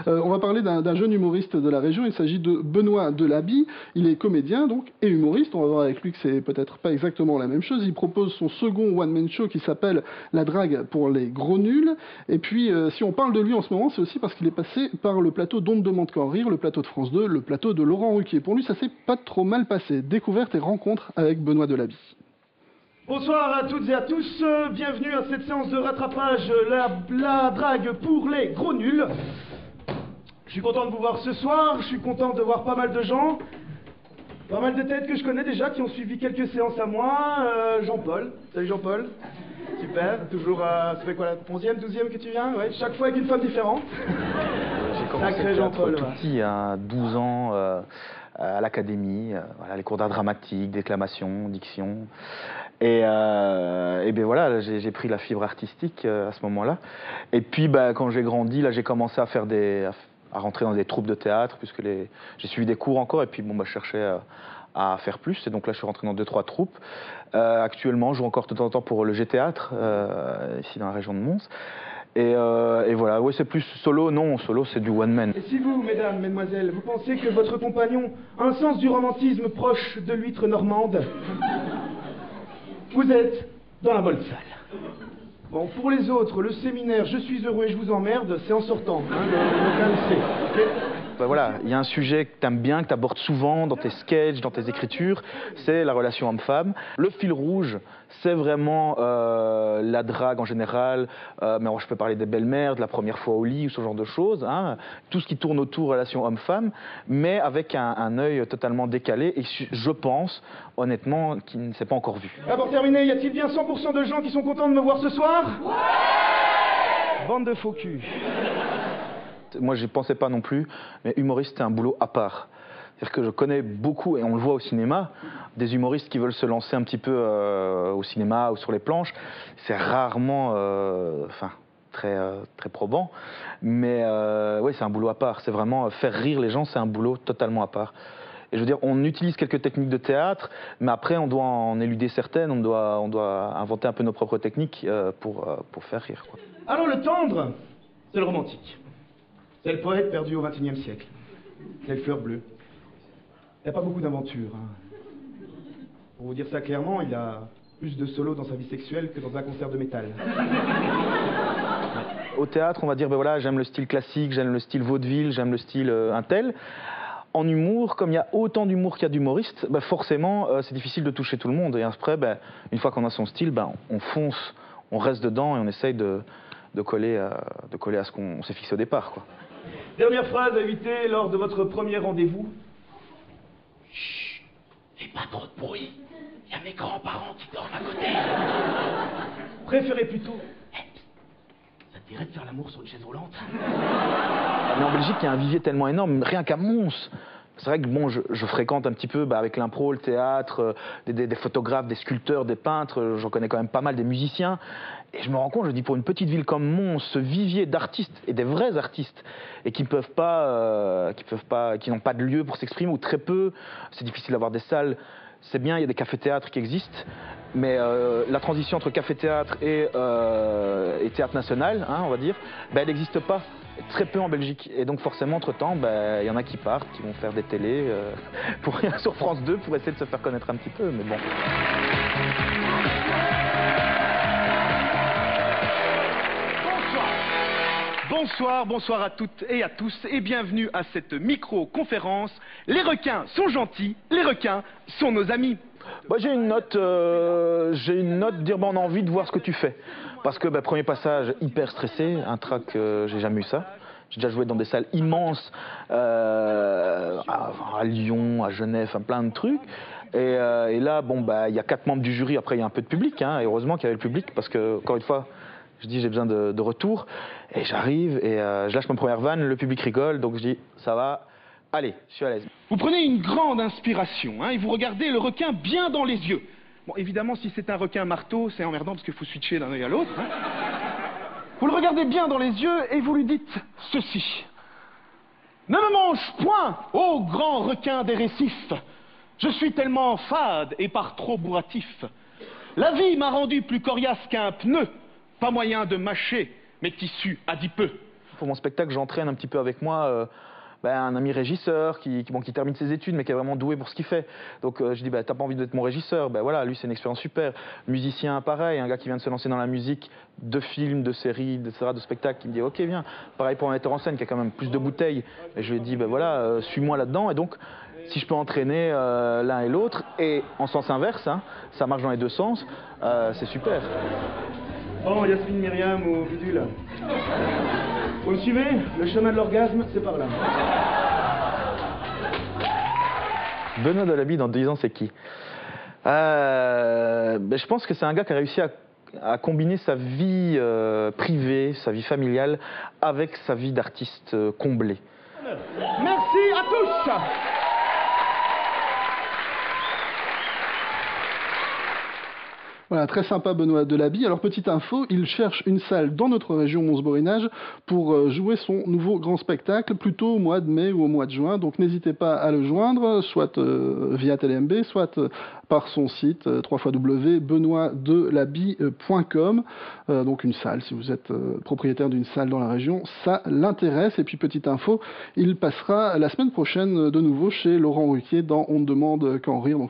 On va parler d'un jeune humoriste de la région, il s'agit de Benoît Delaby, il est comédien donc et humoriste, on va voir avec lui que c'est peut-être pas exactement la même chose, il propose son second one-man show qui s'appelle La drague pour les gros nuls, et puis si on parle de lui en ce moment c'est aussi parce qu'il est passé par le plateau d'On ne demande qu'en rire, le plateau de France 2, le plateau de Laurent Ruquier. Pour lui ça s'est pas trop mal passé, découverte et rencontre avec Benoît Delaby. Bonsoir à toutes et à tous, bienvenue à cette séance de rattrapage, la drague pour les gros nuls. Je suis content de vous voir ce soir, je suis content de voir pas mal de gens, pas mal de têtes que je connais déjà qui ont suivi quelques séances à moi. Jean-Paul, salut Jean-Paul, super, toujours, ça fait quoi, la 11e, 12e que tu viens? Ouais, chaque fois avec une femme différente. J'ai commencé à être tout petit, à 12 ans, à l'académie, voilà, les cours d'art dramatique, déclamation, diction. Et ben voilà, j'ai pris la fibre artistique à ce moment-là. Et puis quand j'ai grandi, là j'ai commencé à faire à rentrer dans des troupes de théâtre, puisque j'ai suivi des cours encore, et puis bon, je cherchais à faire plus, et donc là je suis rentré dans 2-3 troupes. Actuellement, je joue encore de temps en temps pour le G-Théâtre, ici dans la région de Mons. Et voilà, ouais, c'est plus solo, non, solo c'est du one man. Et si vous, mesdames, mesdemoiselles, vous pensez que votre compagnon a un sens du romantisme proche de l'huître normande, vous êtes dans la bonne salle. Bon, pour les autres, le séminaire « Je suis heureux et je vous emmerde », c'est en sortant, hein, le 15C. Okay. Voilà, il y a un sujet que tu aimes bien, que tu abordes souvent dans tes sketchs, dans tes écritures, c'est la relation homme-femme. Le fil rouge, c'est vraiment la drague en général, mais alors, je peux parler des belles-mères, de la première fois au lit, ou ce genre de choses, hein, tout ce qui tourne autour relation homme-femme, mais avec un œil totalement décalé, et je pense, honnêtement, qu'il ne s'est pas encore vu. Ah, pour terminer, y a-t-il bien 100% de gens qui sont contents de me voir ce soir? Ouais! Bande de faux culs. Moi, je n'y pensais pas non plus, mais humoriste, c'est un boulot à part. C'est-à-dire que je connais beaucoup, et on le voit au cinéma, des humoristes qui veulent se lancer un petit peu au cinéma ou sur les planches. C'est rarement, très probant, mais oui, c'est un boulot à part. C'est vraiment faire rire les gens, c'est un boulot totalement à part. Et je veux dire, on utilise quelques techniques de théâtre, mais après, on doit en éluder certaines, on doit inventer un peu nos propres techniques pour faire rire, quoi. Alors, le tendre, c'est le romantique. C'est le poète perdu au XXIe siècle. C'est le fleur bleue. Il n'y a pas beaucoup d'aventures. Hein. Pour vous dire ça clairement, il a plus de solos dans sa vie sexuelle que dans un concert de métal. Au théâtre, on va dire, ben voilà, j'aime le style classique, j'aime le style vaudeville, j'aime le style intel. En humour, comme il y a autant d'humour qu'il y a d'humoristes, ben forcément, c'est difficile de toucher tout le monde. Et après, ben, une fois qu'on a son style, ben, on fonce, on reste dedans et on essaye de coller à ce qu'on s'est fixé au départ, quoi. Dernière phrase à éviter lors de votre premier rendez-vous. Chut, fais pas trop de bruit. Il y a mes grands-parents qui dorment à côté. Préférez plutôt... ça te dirait de faire l'amour sur une chaise roulante? Mais en Belgique, il y a un vivier tellement énorme, rien qu'à Mons. C'est vrai que bon, je fréquente un petit peu avec l'impro, le théâtre, des photographes, des sculpteurs, des peintres, j'en connais quand même pas mal, des musiciens. Et je me rends compte, je dis, pour une petite ville comme Mons, ce vivier d'artistes, et des vrais artistes, et qui n'ont pas de lieu pour s'exprimer, ou très peu, c'est difficile d'avoir des salles. C'est bien, il y a des cafés-théâtres qui existent, mais la transition entre café-théâtre et théâtre national, hein, on va dire, ben, elle n'existe pas. Très peu en Belgique. Et donc forcément, entre-temps, il y en a qui partent, qui vont faire des télés pour rien sur France 2 pour essayer de se faire connaître un petit peu, mais bon. Bonsoir à toutes et à tous et bienvenue à cette micro-conférence. Les requins sont gentils, les requins sont nos amis. J'ai une note dire on a envie de voir ce que tu fais. Parce que premier passage, hyper stressé, un track, j'ai jamais eu ça. J'ai déjà joué dans des salles immenses, à Lyon, à Genève, plein de trucs. Et là, il y a 4 membres du jury, après il y a un peu de public, hein, et heureusement qu'il y avait le public, parce que, encore une fois, je dis j'ai besoin de retour, et j'arrive, et je lâche ma première vanne, le public rigole, donc je dis ça va, allez, je suis à l'aise. Vous prenez une grande inspiration, hein, et vous regardez le requin bien dans les yeux. Bon, évidemment, si c'est un requin marteau, c'est emmerdant parce qu'il faut switcher d'un œil à l'autre. Hein. Vous le regardez bien dans les yeux et vous lui dites ceci. Ne me mange point, ô grand requin des récifs. Je suis tellement fade et par trop bourratif. La vie m'a rendu plus coriace qu'un pneu. Pas moyen de mâcher mes tissus adipeux. Pour mon spectacle, j'entraîne un petit peu avec moi un ami régisseur qui termine ses études mais qui est vraiment doué pour ce qu'il fait. Donc je dis, t'as pas envie d'être mon régisseur? Voilà, lui c'est une expérience super. Musicien pareil, un gars qui vient de se lancer dans la musique, de films, de séries, etc., de spectacles, qui me dit ok viens. Pareil pour un metteur en scène qui a quand même plus de bouteilles. Et je lui ai dit voilà, suis-moi là-dedans. Et donc si je peux entraîner l'un et l'autre, et en sens inverse, hein, ça marche dans les deux sens, c'est super. Bon, Yasmine, Myriam ou Bidule, vous me suivez? Le chemin de l'orgasme, c'est par là. Benoît Delaby, dans 10 ans, c'est qui? Je pense que c'est un gars qui a réussi à combiner sa vie privée, sa vie familiale, avec sa vie d'artiste comblé. Merci à tous. Voilà, très sympa Benoît Delaby. Alors petite info, il cherche une salle dans notre région Mons-Borinage pour jouer son nouveau grand spectacle, plutôt au mois de mai ou au mois de juin. Donc n'hésitez pas à le joindre, soit via TeleMB, soit par son site www.benoitdelaby.com. Donc une salle, si vous êtes propriétaire d'une salle dans la région, ça l'intéresse. Et puis petite info, il passera la semaine prochaine de nouveau chez Laurent Ruquier dans On ne demande qu'en rire. Donc,